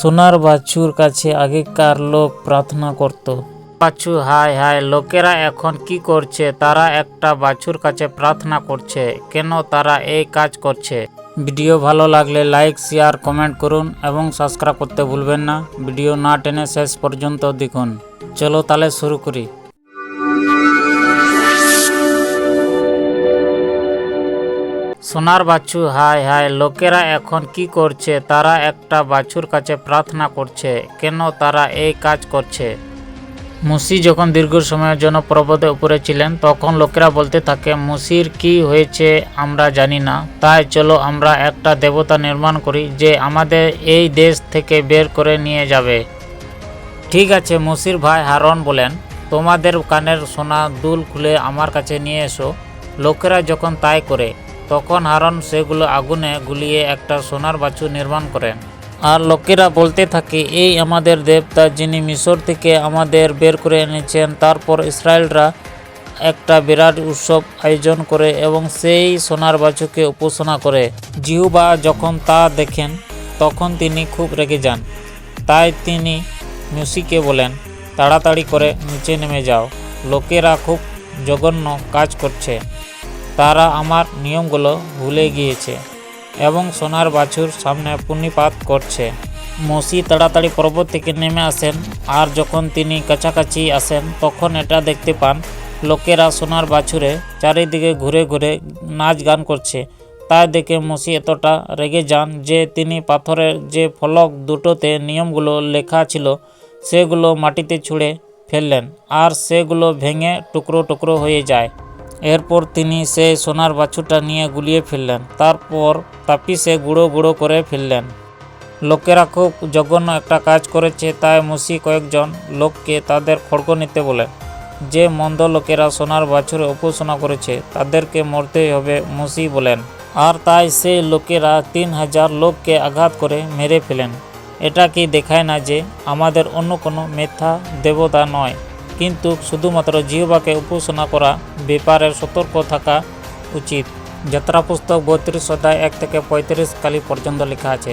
সোনার বাছুর কাছে আগেকার লোক প্রার্থনা করত। বাছু হায় হায়, লোকেরা এখন কি করছে? তারা একটা বাছুর কাছে প্রার্থনা করছে। কেন তারা এই কাজ করছে? ভিডিও ভালো লাগলে লাইক, শেয়ার, কমেন্ট করুন এবং সাবস্ক্রাইব করতে ভুলবেন না। ভিডিও না টেনে শেষ পর্যন্ত দেখুন। চলো তাহলে শুরু করি। সোনার বাছু হায় হায়, লোকেরা এখন কি করছে? তারা একটা বাছুর কাছে প্রার্থনা করছে। কেন তারা এই কাজ করছে? মুসি যখন দীর্ঘ সময়ের জন্য পর্বতের উপরে ছিলেন, তখন লোকেরা বলতে থাকে, মুসির কি হয়েছে আমরা জানি না, তাই চলো আমরা একটা দেবতা নির্মাণ করি যে আমাদের এই দেশ থেকে বের করে নিয়ে যাবে। ঠিক আছে, মুসির ভাই হারন বলেন, তোমাদের কানের সোনা দুল খুলে আমার কাছে নিয়ে এসো। লোকেরা যখন তাই করে, তখন হারন সেগুলো আগুনে গুলিয়ে একটা সোনার বাছুর নির্মাণ করেন। আর লোকেরা বলতে থাকে, এই আমাদের দেবতা যিনি মিশর থেকে আমাদের বের করে এনেছেন। তারপর ইসরায়েলরা একটা বিরাট উৎসব আয়োজন করে এবং সেই সোনার বাছুরকে উপাসনা করে। জিহুবা যখন তা দেখেন, তখন তিনি খুব রেগে যান। তাই তিনি মুসিকে বলেন, তাড়াতাড়ি করে নিচে নেমে যাও, লোকেরা খুব জঘন্য কাজ করছে। তারা আমার নিয়মগুলো ভুলে গিয়েছে এবং সোনার বাছুর সামনে পূর্ণিপাত করছে। মুসি তাড়াতাড়ি পর্বত থেকে নেমে আসেন, আর যখন তিনি কাছাকাছি আসেন তখন এটা দেখতে পান লোকেরা সোনার বাছুরে চারিদিকে ঘুরে ঘুরে নাচ গান করছে। তাই দেখে মুসি এতটা রেগে যান যে তিনি পাথরের যে ফলক দুটোতে নিয়মগুলো লেখা ছিল সেগুলো মাটিতে ছুঁড়ে ফেললেন, আর সেগুলো ভেঙে টুকরো টুকরো হয়ে যায়। এরপর তিনি সেই সোনার বাছুরটা নিয়ে গুলিয়ে ফেললেন, তারপর তাপিসে গুঁড়ো গুঁড়ো করে ফেললেন। লোকেরা খুব জঘন্য একটা কাজ করেছে, তাই মুসি কয়েকজন লোককে তাদের খড়গ নিতে বলেন। যে মন্দ লোকেরা সোনার বাছুরে উপাসনা করেছে তাদেরকে মরতেই হবে, মুসি বলেন। আর তাই সেই লোকেরা 3000 লোককে আঘাত করে মেরে ফেলেন। এটা কি দেখায় না যে আমাদের অন্য কোনো মিথ্যা দেবতা নয়, কিন্তু শুধুমাত্র জিহ্বাকে উপাসনা করা ব্যাপারে সতর্ক থাকা উচিত। যাত্রা পুস্তক 32 অধ্যায় 1 থেকে 35 কালি পর্যন্ত লেখা আছে।